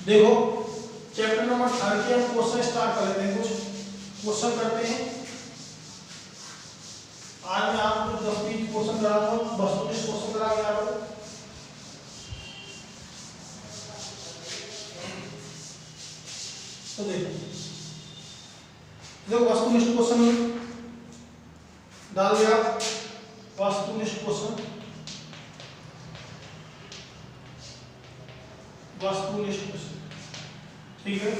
देखो chapter number 3 के हम क्वेश्चन स्टार्ट कर लेते हैं। कुछ क्वेश्चन करते हैं। आज मैं आपको 10-20 क्वेश्चन करा रहा हूँ, 20-19 क्वेश्चन करा के आ रहा हूँ। तो देखो वस्तुनिष्ठ क्वेश्चन डाल दिया। वस्तुनिष्ठ क्वेश्चन, वस्तुनिष्ठ क्वेश्चन, ठीक है।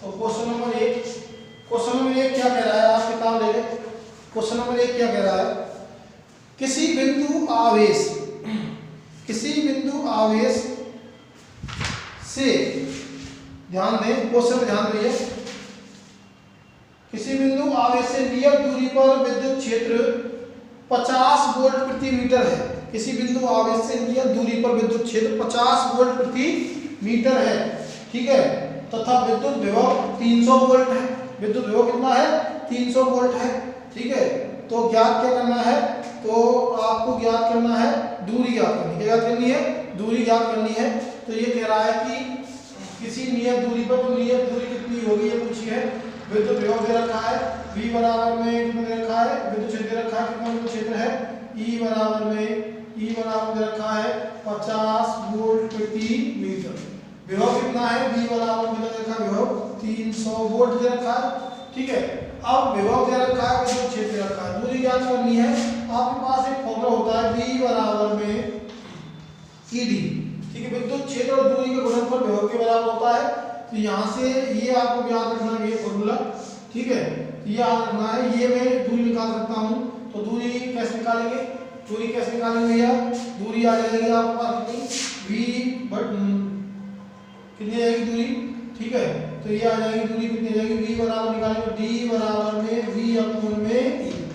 तो क्वेश्चन नंबर 1 क्या कह रहा है, आप किताब ले लें। क्वेश्चन नंबर 1 क्या कह रहा है, किसी बिंदु आवेश से, ध्यान दें क्वेश्चन में, ध्यान दीजिए। किसी बिंदु आवेश से नियत दूरी पर विद्युत क्षेत्र 50 वोल्ट प्रति मीटर है। किसी बिंदु आवेश से नियत दूरी पर विद्युत क्षेत्र 50 वोल्ट प्रति मीटर है, ठीक है, तथा विद्युत विभव 300 वोल्ट है। विद्युत विभव कितना है, 300 वोल्ट है, ठीक है। तो ज्ञात क्या करना है, तो आपको ज्ञात करना है दूरी ज्ञात करनी। क्या ज्ञात करनी है, दूरी ज्ञात करनी है। तो ये कह रहा है कि किसी नियत दूरी पर, तो नियत दूरी कितनी होगी ये पूछी है। विद्युत विभव दे रखा है, V बराबर में कितना दे रखा है, विद्युत क्षेत्र दे रखा है, कितना विद्युत क्षेत्र है, E बराबर दे रखा है 50 वोल्ट प्रति मीटर। विभव कितना है, V बराबर में दे रखा है विभव 300 वोल्ट दे रखा है, ठीक है। अब विभव दे रखा है, विद्युत क्षेत्र दे रखा है, दूरी ज्ञात करनी है। आपके पास एक फॉर्मूला होता है V बराबर में ED, ठीक है। विद्युत क्षेत्र और दूरी के गुणनफल विभव के बराबर होता है। तो यहाँ से ये आपको याद रखना है ये फॉर्मूला, ठीक है। ये याद रखना है, ये मैं दूरी निकाल सकता हूँ। तो दूरी कैसे निकालेंगे, भैया, दूरी आ जाएगी आपके पास कितनी, कितनी आएगी दूरी, ठीक है। तो ये आ जाएगी दूरी कितनी आ जाएगी, V बराबर निकालेंगे D बराबर में V अपॉन में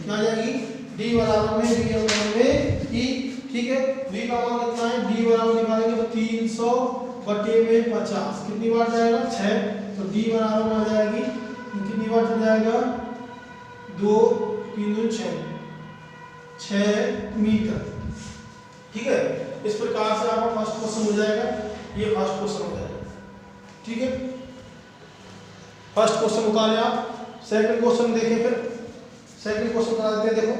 क्या आ जाएगी, D बराबर में V अपॉन में E, ठीक है। V का मान कितना है, D बराबर निकालेंगे तो 300 बटे में 50 कितनी बार जाएगा, 6। तो D बराबर में आ जाएगी कितनी बार चल जाएगा, 2 3 2 6 मीटर, ठीक है। इस प्रकार से आपका फर्स्ट क्वेश्चन हो जाएगा, ये फर्स्ट क्वेश्चन हो जाएगा, ठीक है। फर्स्ट क्वेश्चन उतारे आप। सेकंड क्वेश्चन देखें, फिर सेकंड क्वेश्चन बता देते हैं। देखो,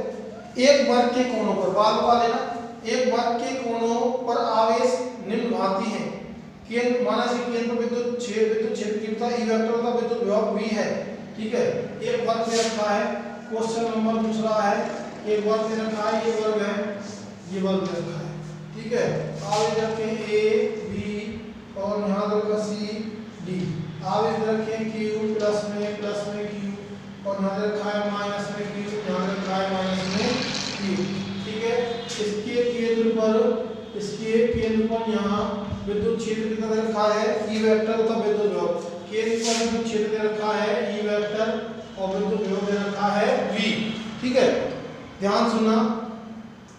एक वर्ग के कोणों पर, बात बता लेना, एक वर्ग के कोणों पर आवेश निम्न भांति है। केंद्र माना से केंद्र विद्युत क्षेत्र की E वेक्टर का विद्युत विभव V है, ठीक है। एक वर्ग दे रखा है। क्वेश्चन नंबर दूसरा है, एक वर्ग दे रखा है, ये वर्ग है, ये वर्ग दे रखा है, ठीक है। आवेश रखें A B और यहाँ दे रखा C D। आवेश रखें Q प्लस में Q और यहाँ दे रखा है माइनस में Q, यहाँ दे रखा है माइनस में Q, ठीक है। इसके केंद्र पर यहाँ विद्युत क्षेत्र कितना दे रखा है, E वेक्टर तथा विद्युत विभव। केंद्र पर विद्युत क्षेत्र दे रखा है E वेक्टर और विद्युत विभव दे रखा है V, ठीक है। ध्यान सुनना,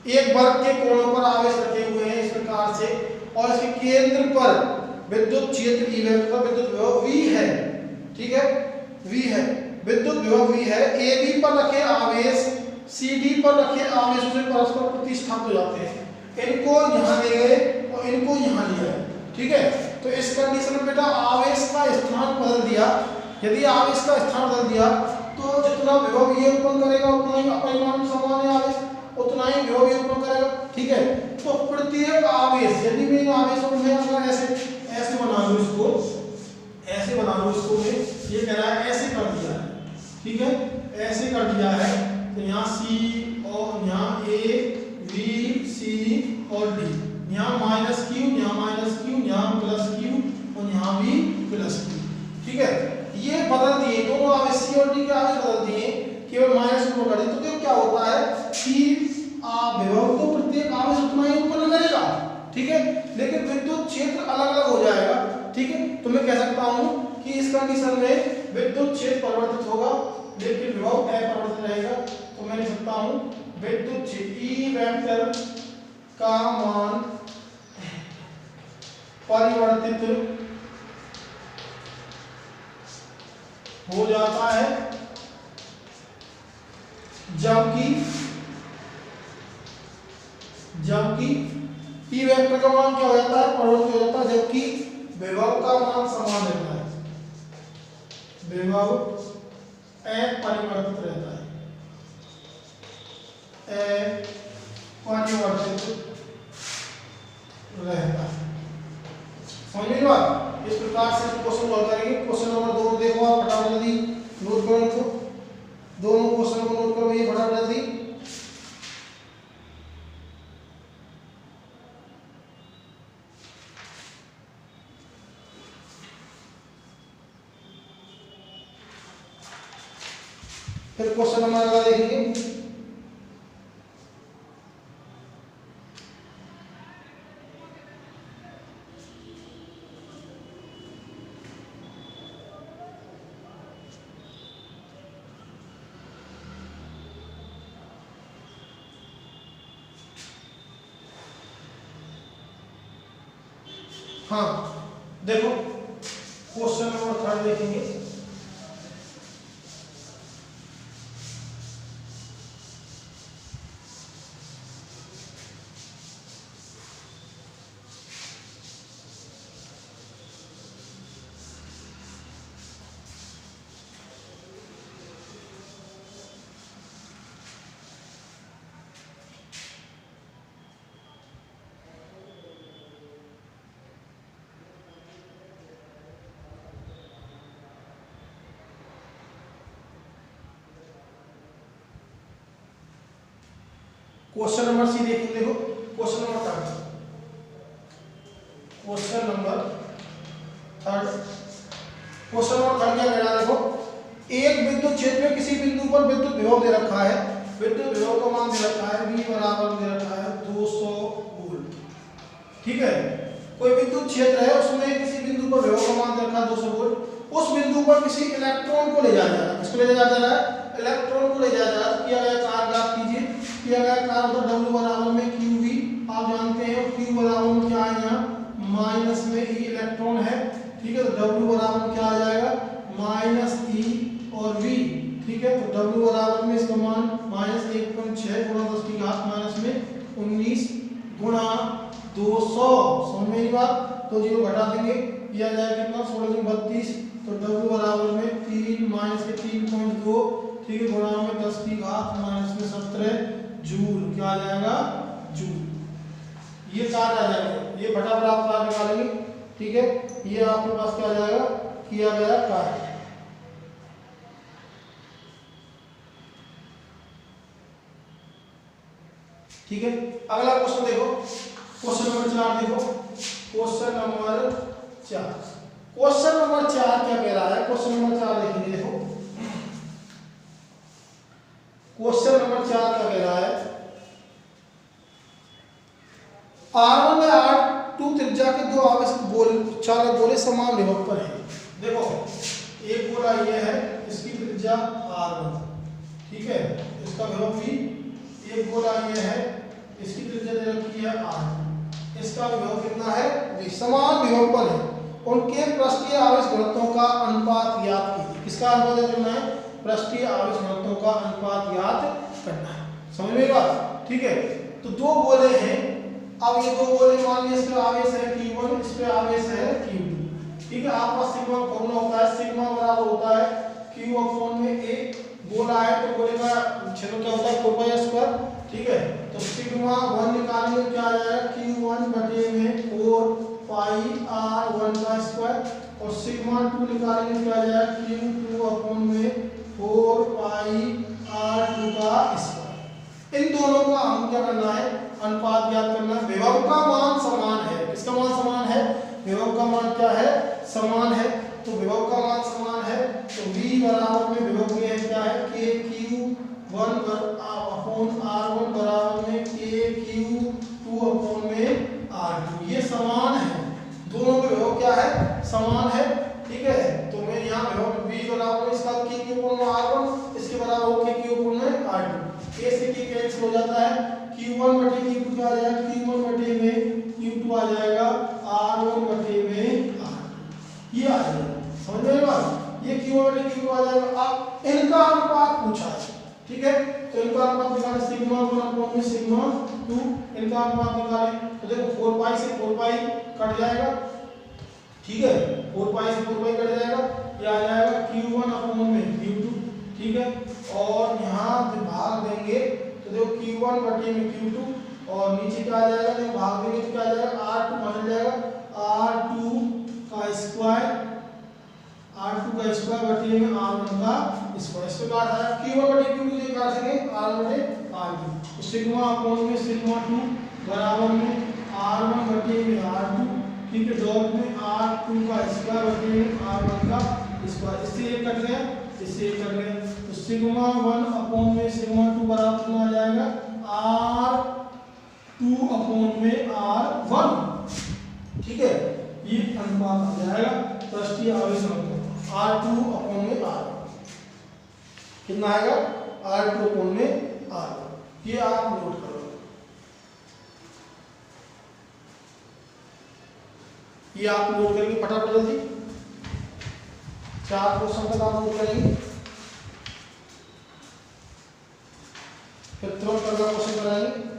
एक वर्ग के कोणों पर आवेश रखे हुए हैं इस प्रकार से, और इसके केंद्र पर विद्युत क्षेत्र E वेक्टर का विद्युत विभव V है, ठीक है, V है, विद्युत विभव V है। AB पर रखे आवेश CD पर रखे आवेश से परस्पर प्रतिस्थापित हो जाते हैं। इनको यहाँ ले गए और इनको यहाँ ले गए, ठीक है। तो इस कंडीशन में बेटा आवेश का स्थान बदल दिया। यदि आवेश का स्थान बदल दिया तो जितना विभव ये उत्पन्न करेगा उतना ही परिमाण समान है आवेश, उतना ही विभव ये उत्पन्न करेगा, ठीक है। तो प्रत्येक आवेश, यदि मैं आवेश को मैं अगर ऐसे बना लूँ, इसको ऐसे बना लूँ, इसको मैं ये कह रहा है ऐसे कर दिया है, ठीक है, ऐसे कर दिया है। तो यहाँ C और यहाँ A B C और D, यहाँ माइनस Q, यहाँ प्लस Q और यहाँ भी प्लस Q, ठीक है। ये बदल दिए दोनों आवेश C और D के आवेश बदल दिए, केवल माइनस को कर दिए। तो क्या होता है कि विभव तो प्रत्येक आवेश उतना ही उत्पन्न करेगा, ठीक है, लेकिन विद्युत क्षेत्र अलग अलग हो जाएगा, ठीक है। तो मैं कह सकता हूँ कि इस कंडीशन में विद्युत क्षेत्र परिवर्तित होगा लेकिन विभव अपरिवर्तित रहेगा। तो मैं लिख सकता हूँ विद्युत क्षेत्र E वेक्टर का मान परिवर्तित हो जाता है जबकि E वेक्टर का मान क्या हो जाता है, परिवर्तित हो जाता है, जबकि विभव का मान समान रहता है, विभव अपरिवर्तित रहता है, अपरिवर्तित रहता है। समझ में बात? इस प्रकार से क्वेश्चन हल करेंगे। क्वेश्चन नंबर 2 देखो आप फटाफट जल्दी नोट करो इनको, दोनों क्वेश्चन को नोट करो ये फटाफट जल्दी। फिर क्वेश्चन नंबर अगला देखेंगे। हाँ देखो क्वेश्चन नंबर 3 देखेंगे। क्वेश्चन नंबर सी देखेंगे। देखो question number 3, question number 3, question number 3 क्या कह रहा है? देखो एक विद्युत क्षेत्र में किसी बिंदु पर विद्युत विभव दे रखा है, विद्युत विभव का मान दे रखा है V बराबर दे रखा है 200 वोल्ट। ठीक है, कोई विद्युत क्षेत्र है उसमें किसी बिंदु पर विभव का मान दे रखा है 200 वोल्ट। उस बिंदु पर किसी इलेक्ट्रॉन को ले जाया जा रहा है, किसको ले जाया जा रहा है? इलेक्ट्रॉन को ले जाया जा रहा है। किया गया कार्य ज्ञात कीजिए। किया गया कार्य होता है W बराबर में QV, आप जानते हैं Q बराबर में क्या है यहाँ माइनस में E इलेक्ट्रॉन है। ठीक है, तो W बराबर में क्या आ जाएगा माइनस E और V। ठीक है, तो W बराबर में इसका मान माइनस 1.6 गुणा 10 की घात माइनस में 19 गुणा 200। समझ में आई बात? तो 0 घटा देंगे, किया जाएगा कितना 16 32, तो W बराबर में 3 माइनस के 3.2, ठीक है, गुणा में 10 की घात माइनस में 17 जूल। क्या आ जाएगा? जूल। ये कार्य आ जाएगा, ये फटाफट आप कार्य निकालेंगे। ठीक है, ये आपके पास क्या आ जाएगा? किया गया कार्य। ठीक है, अगला क्वेश्चन देखो, क्वेश्चन नंबर 4 देखो, क्वेश्चन नंबर 4, क्वेश्चन नंबर 4 क्या कह रहा है? क्वेश्चन नंबर 4 देखेंगे। देखो क्वेश्चन नंबर 4 क्या कह रहा है? R1 में R2 त्रिज्या के दो आवेशित गोले चालक गोले समान विभव पर हैं। देखो एक गोला ये है, इसकी त्रिज्या R1, ठीक है, इसका विभव भी। एक गोला ये है, इसकी त्रिज्या दे रखी है R, इसका विभव कितना है? V। समान विभव पर है, उनके पृष्ठीय आवेश घनत्वों का अनुपात ज्ञात कीजिए। किसका अनुपात करना है? पृष्ठीय आवेश घनत्वों का अनुपात ज्ञात करना है। समझ में बात? ठीक है, तो दो गोले हैं। अब ये दो गोले मान लीजिए, इस पे आवेश है Q1, इस पे आवेश है Q2। ठीक है, आपका सिग्मा फॉर्मूला होता है, सिग्मा बराबर होता है Q अपॉन में A। गोला है तो गोले का क्षेत्र क्या होता है? 4 पाई स्क्वायर। ठीक है, तो सिग्मा 1 निकालेंगे, क्या आ जाएगा? Q1 बटे में 4 पाई R1 का स्क्वायर, और सिग्मा 2 निकालेंगे, क्या आ जाएगा? Q2 अपॉन में 4 पाई R2 का स्क्वायर। इन दोनों का हम क्या करना है? अनुपात ज्ञात करना है। विभव का मान समान है। किसका मान समान है? विभव का मान क्या है? समान है। तो विभव का मान समान है, तो V बराबर में विभव में है क्या है? KQ1 अपॉन R1 बराबर में KQ2 अपॉन में R2। ये समान है, दोनों के विभव क्या है? समान है। ठीक है, तो मैं यहाँ विभव V बराबर में इसका KQ अपॉन R1, इसके बराबर हो KQ अपॉन में R2। K से K कैंसिल हो जाता है, Q1 बटे Q2 क्या आ जाएगा? Q1 बटे में Q2 आ जाएगा, R1 बटे में R2। ये आ जाएगा। समझ में बात? ये Q1 बटे Q2 आ जाएगा। अब इनका अनुपात पूछा है। ठीक है, तो इनका अनुपात निकालें, सिग्मा 1 अपॉन में सिग्मा 2, इनका अनुपात निकालें। तो देखो 4 पाई से 4 पाई कट जाएगा, ठीक है, 4 पाई से 4 पाई कट जाएगा, ये आ जाएगा Q1 अपॉन में Q2, ठीक है। और यहाँ भाग देंगे तो देखो Q1 बटे में Q2 और नीचे क्या आ जाएगा, देखो भाग देंगे तो क्या आ जाएगा, R2 बन जाएगा R2 का स्क्वायर, R2 का स्क्वायर बटे में R1 का स्क्वायर। इस पे काट आया Q1 बटे Q2 से काट सके R बटे R2, तो सिग्मा अपॉन में सिग्मा 2 बराबर में R1 बटे में R2, ठीक है, डॉट में R2 का स्क्वायर बटे में R1 का स्क्वायर। इससे ये कट गया, इससे ये कट गया, तो सिग्मा 1 अपॉन में सिग्मा 2 बराबर में आ जाएगा R2 अपॉन में R1, ठीक है। ये अनुपात आ जाएगा पृष्ठीय आवेश अनुपात R2 अपॉन में R1, कितना आएगा, R2 अपॉन में R1। ये आप नोट करो, ये आप नोट करेंगे फटाफट जल्दी, 4 क्वेश्चन तक आप नोट करेंगे, फिर तुरंत अगला क्वेश्चन कराएंगे।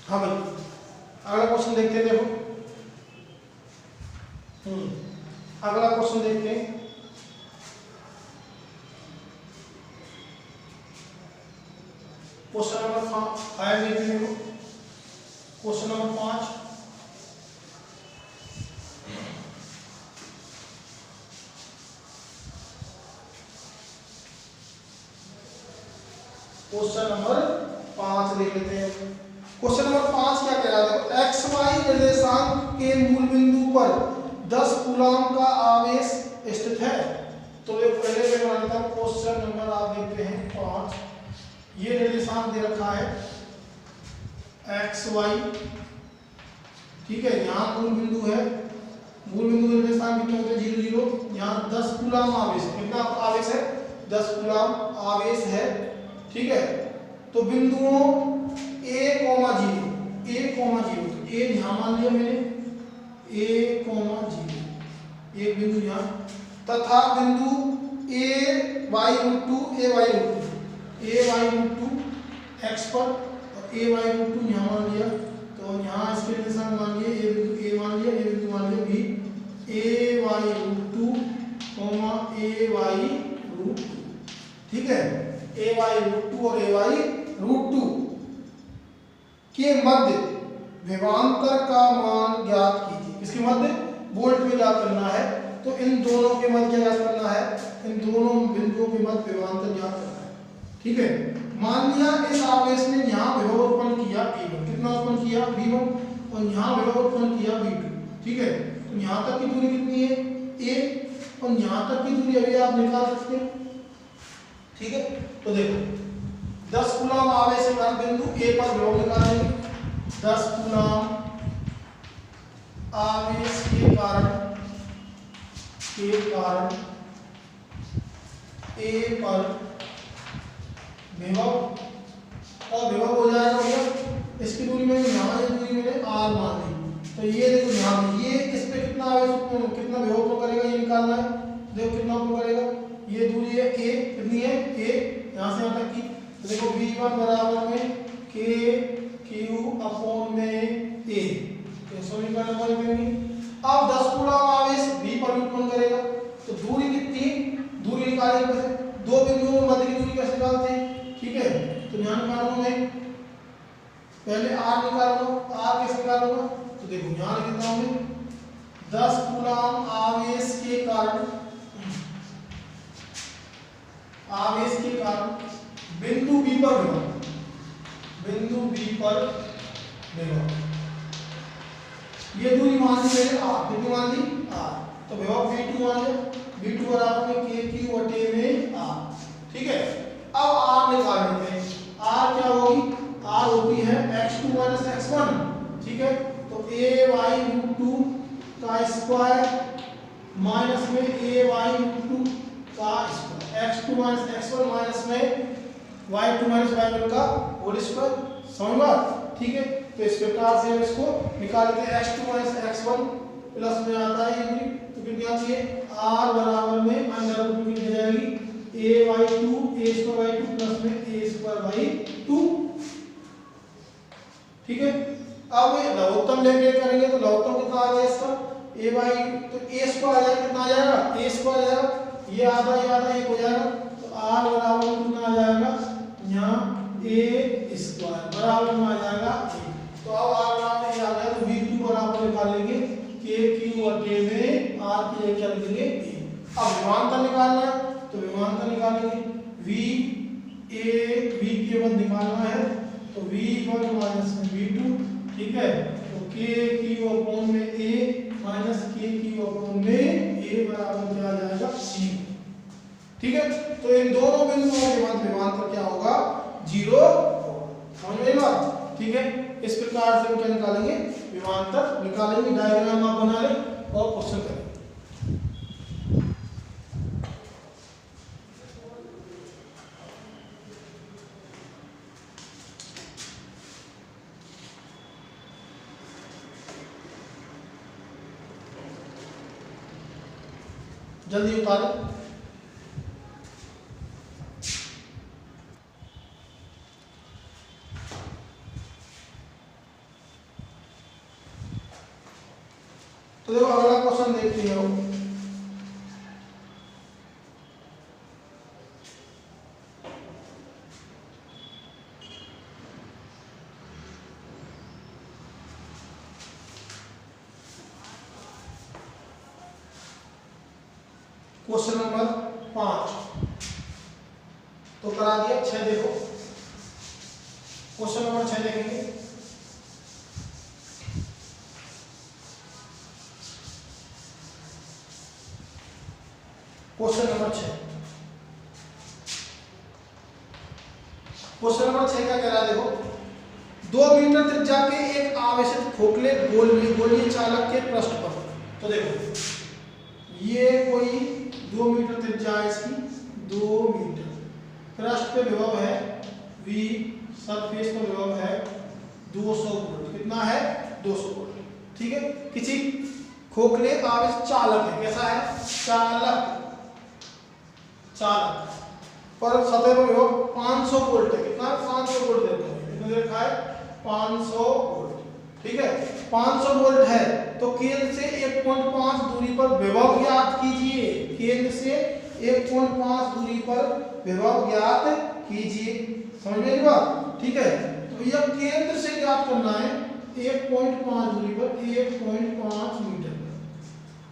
हाँ भाई, अगला क्वेश्चन देखते हैं। देखो अगला क्वेश्चन देखते हैं। क्वेश्चन नंबर 5 देखते हैं। देखो क्वेश्चन नंबर 5, क्वेश्चन नंबर 5 देख लेते हैं। क्वेश्चन नंबर 5 क्या कह रहा है, एक्स वाई निर्देशांक के मूल बिंदु पर 10 कूलाम का आवेश स्थित है। तो ये पहले मैं मानता हूं क्वेश्चन नंबर आप देखते हैं 5, ये निर्देशांक दे रखा है एक्स वाई, ठीक है। यहाँ मूल बिंदु है, मूल बिंदु निर्देशांक कितने होते हैं, 0 0, यहाँ 10 कूलाम आवेश है। कितना आवेश है, 10 कूलाम आवेश है, ठीक है। तो बिंदुओं A, 0, A, 0, A यहाँ मान लिया मैंने A, 0, एक बिंदु यहाँ, तथा बिंदु A y√2, A y√2 x पर और A y√2 यहाँ मान लिया, तो यहाँ इसके निर्देशांक मान लिए, ये बिंदु A मान लिया, ये बिंदु मान लिया B, A y√2, A y√2, ठीक है। A y√2 और A y√2 के मध्य विभवांतर का मान ज्ञात कीजिए। इसके मध्य वोल्ट में ज्ञात करना है, तो इन दोनों के मध्य क्या ज्ञात करना है, इन दोनों बिंदुओं के मध्य विभवांतर ज्ञात करना है, ठीक है। मान लिया इस आवेश ने यहाँ विभव उत्पन्न किया V1, कितना उत्पन्न किया V1, और यहाँ विभव उत्पन्न किया V2, ठीक है। तो यहाँ तक की दूरी कितनी है A, और यहाँ तक की दूरी अभी आप निकाल सकते हैं, ठीक है। तो देखो 10 कूलाम आवेश के कारण बिंदु A पर विभव निकालेंगे, 10 कूलाम आवेश के कारण A पर विभव, और विभव हो जाएगा भैया, इसकी दूरी में यहाँ, ये दूरी मैंने R मान ली, तो ये देखो यहाँ ये इस पे कितना आवेश उत्पन्न, कितना विभव उत्पन्न करेगा, ये निकालना है। देखो कितना उत्पन्न करेगा, ये दूरी है A, कितनी है A, यहाँ से यहाँ तक की, तो देखो V1 बराबर में KQ अपॉन में A, समीकरण नंबर करेंगे। अब 10 कूलाम आवेश V पर उत्पन्न करेगा, तो दूरी कितनी, दूरी निकालेंगे कैसे, दो बिंदुओं में मध्य की दूरी कैसे निकालते हैं, ठीक है। तो यहाँ निकालूंगा मैं, पहले R निकालूंगा, R कैसे निकालूंगा, तो देखो यहाँ लिख देता हूँ मैं, 10 कूलाम आवेश के कारण बिंदु B पर विभव, बिंदु B पर विभव, ये दूरी मान ली मैंने आर, कितनी मान ली आर, तो विभव V2 मान लिया, V2 बराबर में KQ बटे में R, ठीक है। अब R निकाल लेते हैं, R क्या होगी, R होती है x2 माइनस x1, ठीक है। तो a/√2 का स्क्वायर माइनस में a/√2 का square, x2 minus x1 minus में y2 माइनस y1 का होल स्क्वायर, समझ बात, ठीक है। तो इस प्रकार से हम इसको निकाल लेते हैं, x2 माइनस x1 प्लस में आता है ये, तो कितनी आती है r बराबर में अंडर रूट में कितनी जाएगी a/2 a square by 2 plus में a स्क्वायर बाई 2, ठीक है। अब लघुत्तम लेके करेंगे तो लघुत्तम कितना आ गया इसका a बाई, तो a स्क्वायर आ जाएगा, कितना आ जाएगा a स्क्वायर आ जाएगा, ये आधा एक हो जाएगा, तो r बराबर में कितना आ जाएगा यहाँ a स्क्वायर बराबर में आ जाएगा a, तो अब r बराबर में आ गया, तो V2 बराबर निकाल लेंगे KQ बटे में r की जगह क्या लिखेंगे a। अब विभवांतर निकालना है, तो विभवांतर निकालेंगे V के बाद निकालना है, तो V1 माइनस V2, ठीक है। तो KQ अपॉन में a माइनस KQ अपॉन में a बराबर क्या आ जाएगा c, ठीक है। तो इन दोनों बिंदुओं के मध्य विभवांतर क्या होगा 0, समझ में बात, ठीक है। इस प्रकार से हम क्या निकालेंगे विभवांतर निकालेंगे, डायग्राम आप बना लें और क्वेश्चन करें। जल्दी उतारें। तो देखो अगला क्वेश्चन देखते हो, क्वेश्चन नंबर 5 तो करा दिया। 6 देखो, क्वेश्चन नंबर 6 देखेंगे। क्वेश्चन नंबर 6, क्वेश्चन नंबर 6 क्या कह रहा है देखो, 2 मीटर त्रिज्या के एक आवेशित खोखले गोलीय चालक के पृष्ठ पर, तो देखो ये कोई 2 मीटर त्रिज्या है इसकी, 2 मीटर, पृष्ठ पे विभव है V, सरफेस पर विभव है 200 वोल्ट, कितना है 200 वोल्ट, ठीक है। किसी खोखले आवेश चालक है, कैसा है चालक पर सतह पर विभव 500 वोल्ट है, कितना 500 वोल्ट देता है, कितना देखा है 500 वोल्ट, ठीक है। 500 वोल्ट है तो केंद्र से 1.5 दूरी पर विभव ज्ञात कीजिए, केंद्र से 1.5 दूरी पर विभव ज्ञात कीजिए, समझ में आई बात, ठीक है। तो यह केंद्र से ज्ञात करना है 1.5 दूरी पर 1.5 मीटर पर।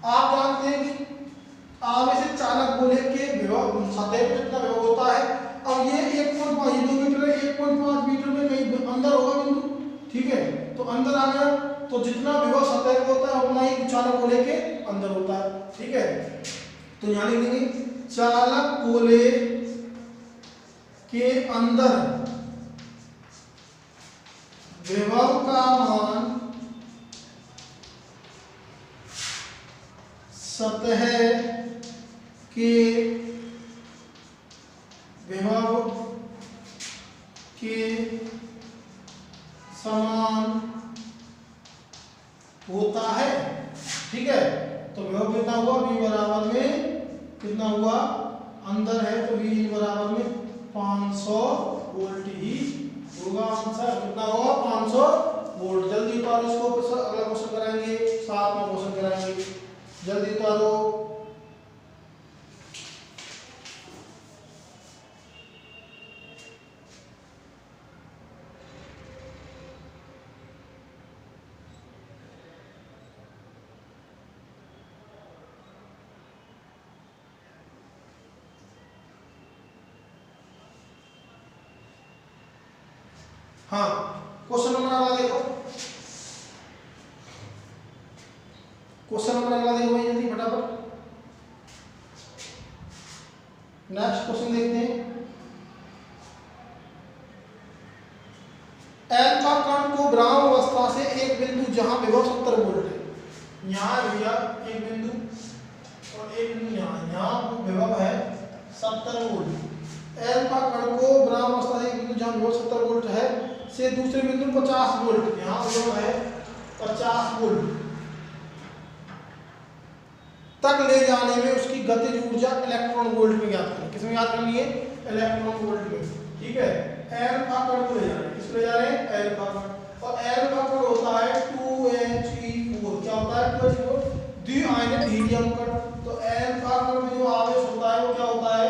आप जानते हैं कि आवेशित चालक गोले के विभव सतह पर कितना विभव होता है, अब ये 1.5 ये 2 मीटर है, 1.5 मीटर में कहीं अंदर होगा बिंदु, ठीक है। तो अंदर आ गया, तो जितना विभव सतह पर होता है उतना ही चालक गोले के अंदर होता है, ठीक है। तो यहाँ लिख देंगे चालक गोले के अंदर विभव का मान सतह के विभव के समान होता है, ठीक है। तो विभव कितना हुआ V बराबर में कितना हुआ, अंदर है तो V बराबर में 500 वोल्ट ही होगा, आंसर कितना होगा 500 वोल्ट। जल्दी उतारो इसको, अगला क्वेश्चन कराएंगे, 7वां क्वेश्चन कराएंगे, जल्दी उतारो। हाँ क्वेश्चन नंबर अगला देखो, क्वेश्चन नंबर अगला देखो भाई जल्दी फटाफट। नेक्स्ट क्वेश्चन देखते हैं। एल्फा कण को ब्राह्म अवस्था से एक बिंदु जहां विभव 70 वोल्ट है, यहाँ भैया एक बिंदु और एक बिंदु यहाँ विभव है 70 वोल्ट। एल्फा कण को ब्राह्म अवस्था से एक बिंदु जहां विभव 70 वोल्ट है से दूसरे बिंदु 50 वोल्ट, यहाँ विभव है 50 वोल्ट तक ले जाने में उसकी गतिज ऊर्जा इलेक्ट्रॉन वोल्ट में ज्ञात करें। किसमें ज्ञात करनी है? इलेक्ट्रॉन वोल्ट में। ठीक है, एल्फा कण को ले जा रहे हैं, किसको ले जा रहे हैं? एल्फा कण। और एल्फा कण होता है 2He4। क्या होता है? 2He4 द्विआयनिक हीलियम कण। तो एल्फा कण में जो आवेश होता है वो क्या होता है?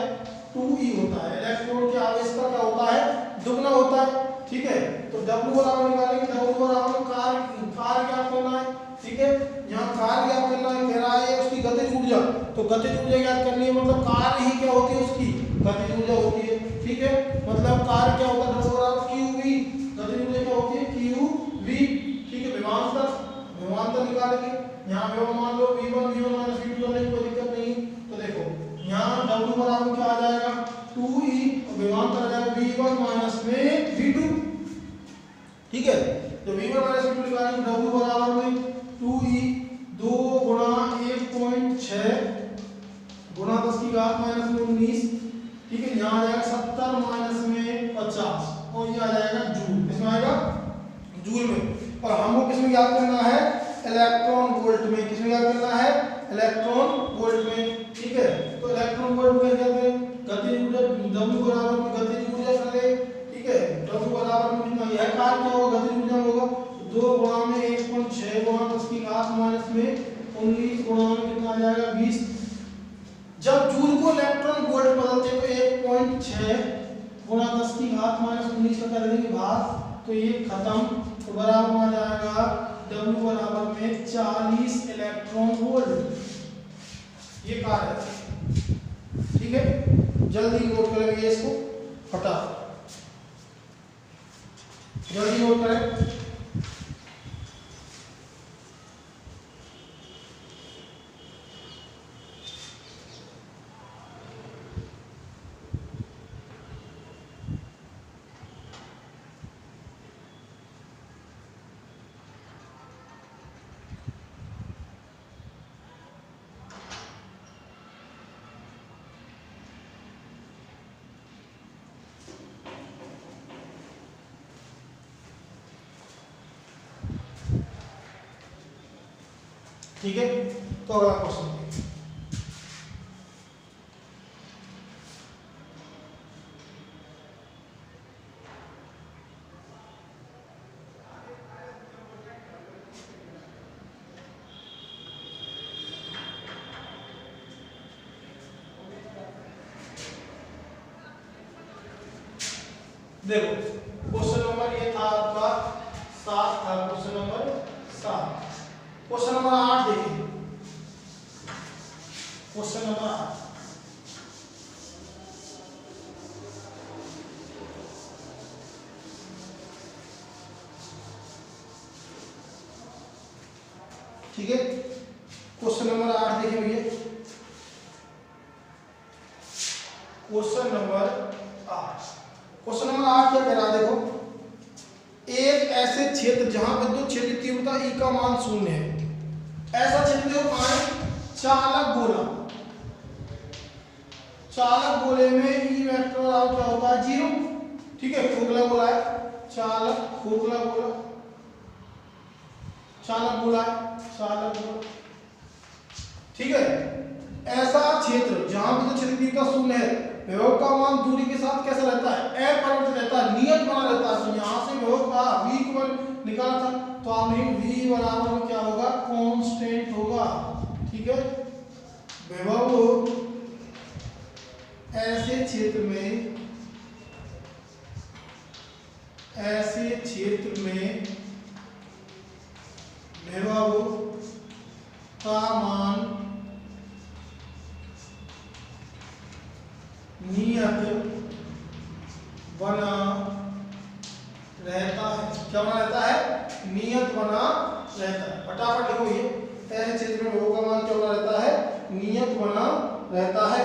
2E होता है। इलेक्ट्रॉन के आवेश का क्या होता है? दुगना होता है। ठीक है, तो W बराबर निकालेंगे, W बराबर कार्य ज्ञात करना है। ठीक है, यहाँ कार्य ज्ञात करना है, कह रहा है उसकी गतिज ऊर्जा। तो गतिज ऊर्जा ज्ञात करनी है, मतलब कार्य ही क्या होती है? उसकी गतिज ऊर्जा होती है। ठीक है, मतलब कार्य क्या होता है? W बराबर QV, गतिज ऊर्जा क्या होती है? QV। ठीक है, विभवांतर निकालेंगे। यहाँ विभव मान लो V1 V1 V2 करने की कोई दिक्कत नहीं। तो देखो यहाँ W बराबर क्या आ जाएगा? 2E, और विभवांतर आ जाएगा V1 माइनस में V2। ठीक है, तो V1 माइनस V2 निकालेंगे, W बराबर में 2E 2 गुणा 1.6 गुणा 10 की घात माइनस में 19। ठीक है, यहाँ आ जाएगा 70 माइनस में 50 और ये आ जाएगा जूल। इसमें आएगा जूल में। और हमको किसमें ज्ञात करना है? इलेक्ट्रॉन वोल्ट में। किसमें ज्ञात करना है? इलेक्ट्रॉन वोल्ट में। ठीक है, तो इलेक्ट्रॉन वोल्ट में क्या करें? गतिज ऊर्जा W बराबर में गतिज ऊर्जा कर ले। ठीक है, W बराबर में कितना? यह कार्य क्या होगा? गतिज ऊर्जा होगा 2 गुणा में 1.6 गुणा 10 की घात माइनस में 19 गुणा में कितना आ जाएगा? 20। जब जूल को इलेक्ट्रॉन वोल्ट बदलते हैं तो 1.6 गुणा 10 की घात माइनस 19 का कर देंगे भाग, तो ये खत्म। तो बराबर आ जाएगा W बराबर में 40 इलेक्ट्रॉन वोल्ट। ये कार्य है। ठीक है, जल्दी नोट करेंगे इसको फटाफट, जल्दी नोट करें। ठीक है, तो अगला क्वेश्चन देखो। क्वेश्चन नंबर ये था आपका 7 था, क्वेश्चन नंबर 7। क्वेश्चन नंबर 8 देखिए, क्वेश्चन नंबर 8। ठीक है, क्वेश्चन नंबर 8 देखिए भैया। क्वेश्चन नंबर 8, क्वेश्चन नंबर 8 क्या कह रहा है? देखो, एक ऐसे क्षेत्र जहां विद्युत क्षेत्र की तीव्रता E का मान 0 है, ऐसा क्षेत्र जो चालक गोला, चालक गोले में E वेक्टर और क्या होता है? 0। ठीक है, खोखला गोला है, चालक खोखला गोला, चालक गोला है, चालक गोला। ठीक है, ऐसा क्षेत्र जहां विद्युत क्षेत्र की तीव्रता 0 है, विभव का मान दूरी के साथ कैसा रहता है? अपरिवर्तित रहता है, नियत बना रहता है। तो यहाँ से विभव का V को निकाला था, तो आपने V बराबर में क्या होगा? कांस्टेंट होगा। ठीक है, विभव ऐसे क्षेत्र में, ऐसे क्षेत्र में विभव का मान नियत बना रहता है। क्या बना रहता है? नियत बना रहता है। फटाफट लिखो ये, ऐसे क्षेत्र में विभव का मान क्या बना रहता है, नियत बना रहता है।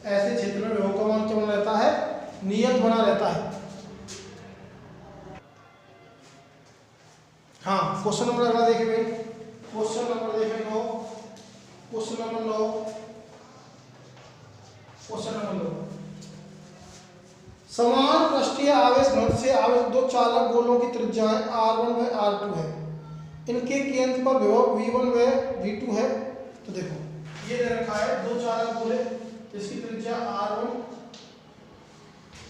ऐसे क्षेत्र में विभव का मान क्या बना रहता है, नियत बना रहता है। हाँ, क्वेश्चन नंबर अगला देखिए भाई, क्वेश्चन नंबर देखिए 9, क्वेश्चन नंबर 9, क्वेश्चन नंबर 9। समान पृष्ठीय आवेश घन से आवेश दो चालक गोलों की त्रिज्याएं r1 व r2 है। इनके केंद्र पर विभव v1 व v2 है। तो देखो ये दे रखा है दो चालक गोले, इसकी त्रिज्या r1,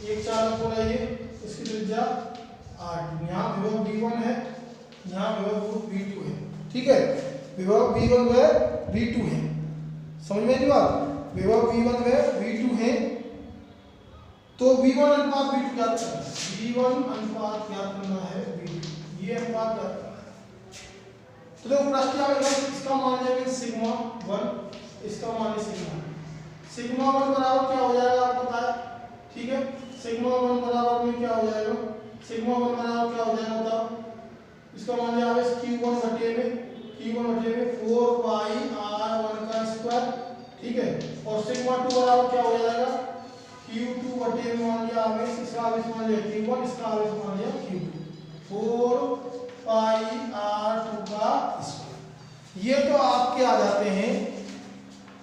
एक चालक गोला ये, इसकी त्रिज्या r2। यहाँ विभव v1 है, यहाँ विभव v2 है। ठीक है, विभव v1 व v2 है। समझ में आई बात, विभव v1 व v2 है। तो v1 अनुपात v2 ज्ञात करना है, v1 अनुपात ज्ञात करना है v2, ये अनुपात ज्ञात करना है। तो देखो पृष्ठीय आवेश इसका मान है सिग्मा 1, इसका मान है सिग्मा 1 बराबर क्या हो जाएगा आपको पता है। ठीक है, सिग्मा 1 बराबर में क्या हो जाएगा, सिग्मा 1 बराबर क्या हो जाएगा बताओ, इसका मान है आवेश q1 बटे में 4 पाई r1 का स्क्वायर। ठीक है, और सिग्मा 2 बराबर क्या हो जाएगा, q2 बटे में मान लिया आवेश, इसका आवेश मान लिया q1, इसका आवेश मान लिया q2, 4 पाई r2 का स्क्वायर। ये तो आपके आ जाते हैं।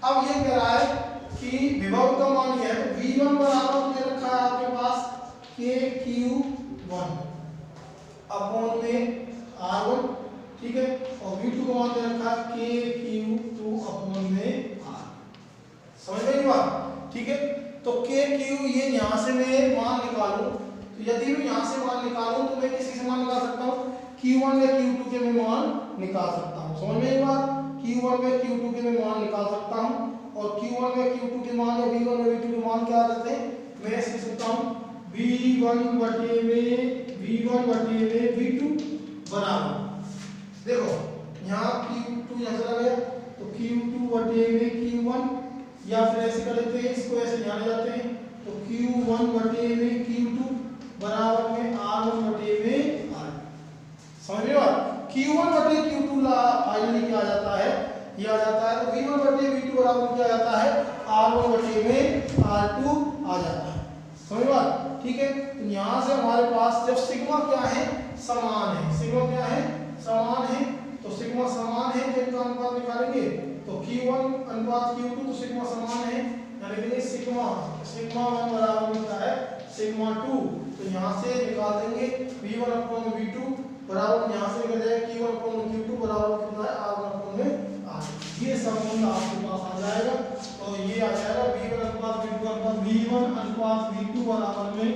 अब ये कह रहा है कि विभव का मान यह है, v1 बराबर दे रखा है आपके पास kq1 अपॉन में r1। ठीक है, और v2 का मान दे रखा है kq2 अपॉन में r। समझ में बात। ठीक है, तो kq ये यहां से मैं मान निकालूं, तो यदि मैं यहां से मान निकालूं तो मैं किसी से मान निकाल सकता हूं, q1 व q2 के मैं मान निकाल सकता हूं। समझ में बात, q1 व q2 के मैं मान निकाल सकता हूं। और q1 व q2 के मान या v1 व v2 के मान क्या आ जाते हैं, मैं लिख सकता हूं v1 बटे में v2 बराबर, देखो यहाँ q2 यहाँ चला गया तो q2 बटे में q1, या फिर ऐसे कर लेते हैं, इसको ऐसे यहाँ ले जाते हैं तो q1 बटे में q2 बराबर में r1 बटे में r। समझ में बात, q1 बटे q2 फाइनली क्या आ जाता है, ये आ जाता है। तो v1 बटे v2 बराबर क्या आ जाता है, r1 बटे में r2 आ जाता है। समझ बात। ठीक है, तो यहाँ से हमारे पास जब सिग्मा क्या है, समान है, सिग्मा क्या है, समान है, तो सिग्मा समान है तो इनका अनुपात निकालेंगे तो q1 अनुपात q2, तो सिग्मा समान है, यानी कि सिग्मा 1 बराबर होता है सिग्मा 2। तो यहाँ से निकाल देंगे v1 अपॉन v2 बराबर, यहाँ से निकल जाएगा q1 अपॉन q2 बराबर कितना है, r1 अपॉन में r। ये संबंध आपके पास आ जाएगा। तो ये आ जाएगा v1 अनुपात v2 अनुपात v1 अनुपात v2 बराबर में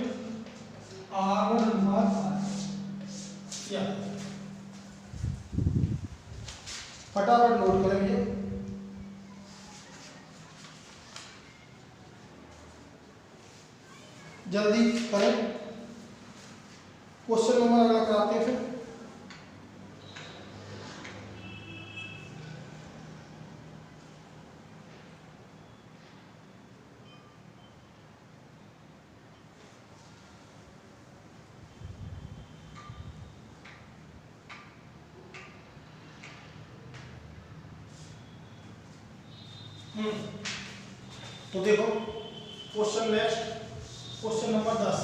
r1 अनुपात r। या फटाफट नोट करेंगे, जल्दी करें। क्वेश्चन नंबर अगला कराते हैं फिर। तो देखो question next, question number 10।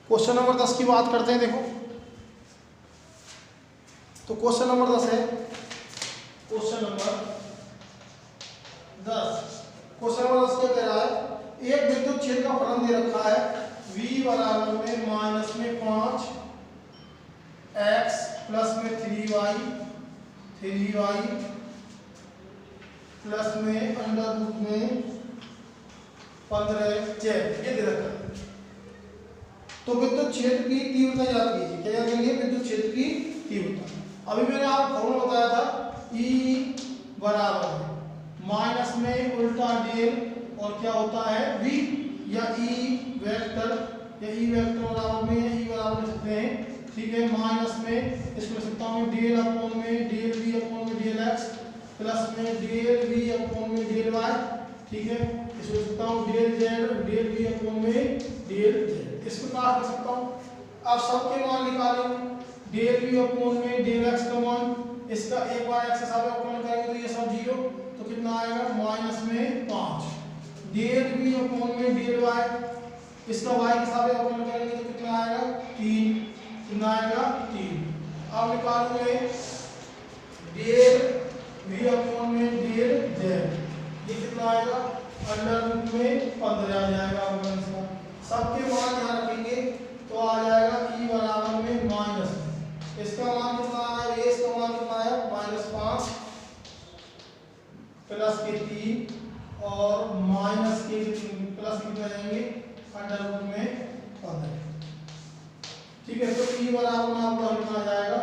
Question number 10 की बात करते हैं। देखो तो क्वेश्चन नंबर 10 है, क्वेश्चन नंबर 10, क्वेश्चन नंबर 10 क्या कह रहा है, एक विद्युत क्षेत्र का फलन दे रखा है v बराबर में -5 x प्लस में 3y प्लस में अंडर रूट में 15 z, ये दे रखा है। तो विद्युत क्षेत्र की तीव्रता ज्ञात कीजिए। क्या ज्ञात करेंगे, विद्युत क्षेत्र की तीव्रता। अभी मैंने आपको फॉर्मूला बताया था ई बराबर माइनस में उल्टा डेल और क्या होता है v, या ई वेक्टर बराबर में ई बराबर लिख सकते हैं, ठीक है, माइनस में इसको लिख सकता हूँ डेल अपॉन में डेल v अपॉन में डेल x प्लस में डेल v अपॉन में डेल y, ठीक है, इसको लिख सकता हूँ del z del v upon में डेल z। इस प्रकार लिख सकता हूँ। अब सबके मान निकालेंगे, डेल v अपॉन में डेल x का मान, इसका एक बार x के साथ अवकलन करेंगे तो ये सब 0, तो कितना आएगा माइनस में 5, डेल v अपॉन में डेल y, इसका y के साथ अवकलन करेंगे तो कितना आएगा 3, कितना आएगा 3। अब निकालूंगे डेल v अपॉन में डेल z, ये कितना आएगा अंडर रूट में 15 आ जाएगा अवकलन का। सबके मान यहाँ रखेंगे तो आ जाएगा e बराबर में माइनस, इसका मान कितना आया, इसका मान कितना आया -5 प्लस के 3 और माइनस के प्लस कितना जाएंगे अंडर रूट में 15, ठीक है। तो e बराबर में आपका कितना आ जाएगा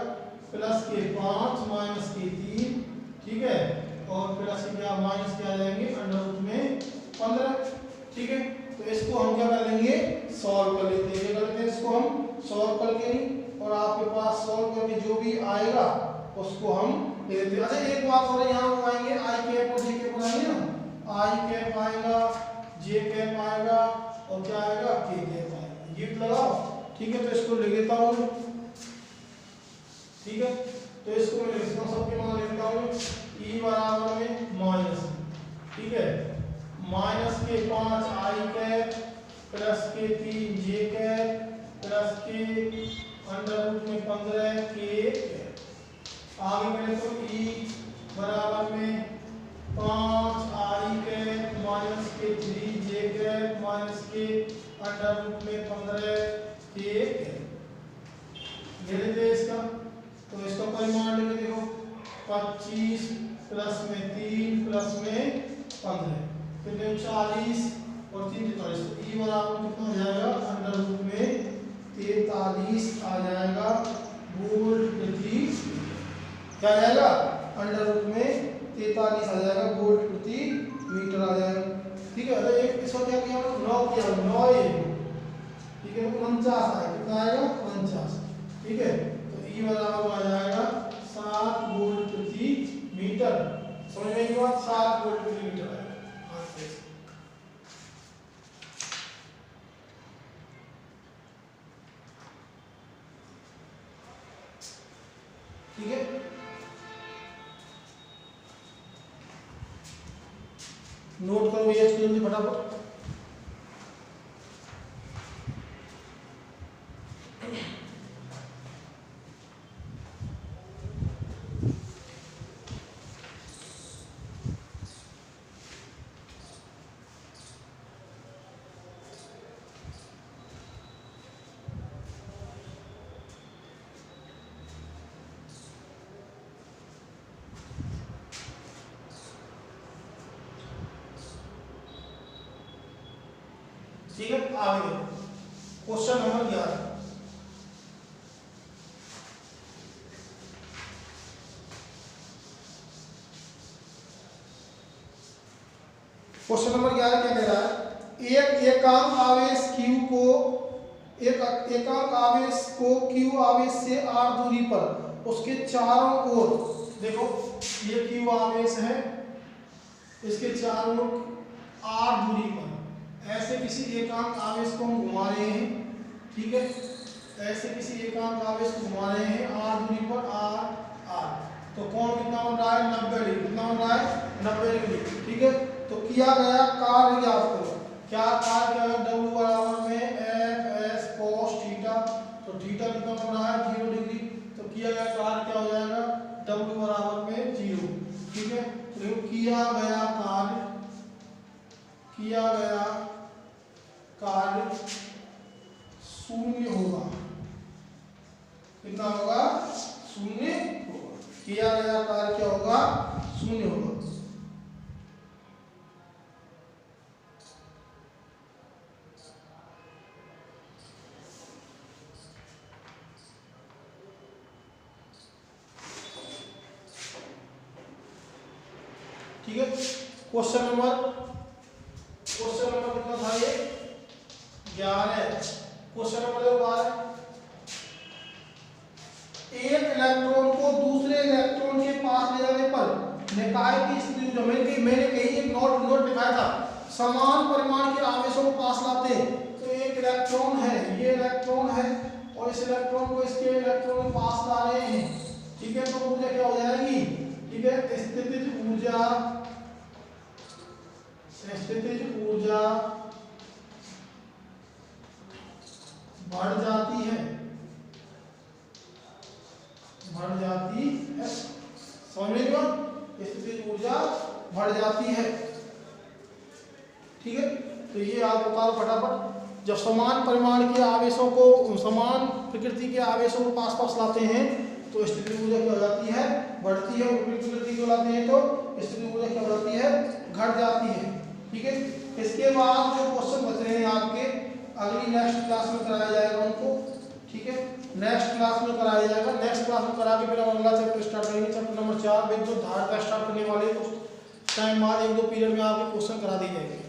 प्लस के 5 माइनस के 3, ठीक है, और प्लस के क्या माइनस के आ जाएंगे अंडर रूट में 15, ठीक है। तो इसको हम क्या कर लेंगे सॉल्व कर लेते हैं, करते हैं इसको हम सॉल्व करके और आपके पास सॉल्व करके जो भी आएगा उसको हम ले लेते हैं। अच्छा एक बात और यहाँ आएंगे आई कैप और जे कैप बनाएंगे ना, आई कैप आएगा जे कैप आएगा और क्या आएगा के कैप आएगा, ये लगाओ, ठीक है। तो इसको ले लेता हूँ, ठीक है, तो इसको मैं लिखता हूँ, सबके मान लेता हूँ ई बराबर में माइनस, ठीक है, माइनस के 5 आई कैप प्लस के 3 जे कैप प्लस के अंडर रूट में 15 के कैप। आगे करें तो ई बराबर में 5 आई कैप माइनस के 3 जे कैप माइनस के अंडर रूट में 15 के कैप। ले लेते हैं इसका, तो इसका परिमाण लेंगे, देखो 25 प्लस में 3 प्लस में 15 कितने 40 और 3 43, तो ई बराबर कितना हो जाएगा अंडर रूट में 43 आ जाएगा वोल्ट प्रति, क्या आ जाएगा अंडर रूट में 43 आ जाएगा वोल्ट प्रति मीटर आ जाएगा, ठीक है। अगर एक इसको क्या किया 9 किया 9 ये, ठीक है, 49 आएगा, कितना आएगा 49, ठीक है। तो ई बराबर आ जाएगा 7 वोल्ट प्रति मीटर, समझ में आई बात, 7 वोल्ट प्रति मीटर आएगा। ठीक है, नोट करो ये जल्दी फटाफट। ठीक है, आगे क्वेश्चन नंबर 11, क्वेश्चन नंबर 11 क्या कह रहा है, एक एकांक आवेश q को एकांक आवेश को q आवेश से r दूरी पर उसके चारों ओर, देखो ये q आवेश है, इसके चारों ओर r दूरी पर ऐसे किसी एकांक आवेश को हम घुमा रहे हैं, ठीक है, ऐसे किसी एकांक आवेश को घुमा रहे हैं r दूरी पर r, तो कोण कितना बन रहा है 90 डिग्री, कितना बन रहा है 90 डिग्री, ठीक है। तो किया गया कार्य ज्ञात करो, क्या कार्य क्या है, W बराबर में एफ एस कोस थीटा, तो थीटा कितना बन रहा है 0 डिग्री, तो किया गया कार्य क्या हो जाएगा W बराबर में 0, ठीक है। तो किया गया कार्य शून्य होगा, कितना होगा 0 होगा, किया गया कार्य क्या होगा 0 होगा। ठीक है। क्वेश्चन नंबर कितना था ये 11। क्वेश्चन नंबर 12, एक इलेक्ट्रॉन को दूसरे इलेक्ट्रॉन के पास ले जाने पर निकाय की स्थिति जो मैंने कहीं एक नोट लिखाया था, समान परिमाण के आवेशों को पास लाते हैं। तो एक इलेक्ट्रॉन है, ये इलेक्ट्रॉन है और इस इलेक्ट्रॉन को इसके इलेक्ट्रॉन में पास ला रहे हैं, ठीक है। तो ऊर्जा क्या हो जाएगी, ठीक है, स्थितिज ऊर्जा बढ़ जाती है, समझ में बात, स्थितिज ऊर्जा बढ़ जाती है, ठीक है। तो ये आप उतारो फटाफट। जब समान परिमाण के आवेशों को, समान प्रकृति के आवेशों को पास पास लाते हैं तो स्थितिज ऊर्जा क्या हो जाती है, बढ़ती है। विपरीत प्रकृति को लाते हैं तो स्थितिज ऊर्जा क्या हो जाती है, घट जाती है, ठीक है। इसके बाद जो क्वेश्चन बच रहे हैं आपके अगली नेक्स्ट क्लास में कराया जाएगा उनको, ठीक है। नेक्स्ट क्लास में कराया जाएगा, नेक्स्ट क्लास में करा के फिर हम अगला चैप्टर स्टार्ट करेंगे। चैप्टर नंबर 4 विद्युत धारा स्टार्ट करने वाले, कुछ टाइम बाद 1-2 पीरियड में आपके क्वेश्चन करा दिए जाएंगे।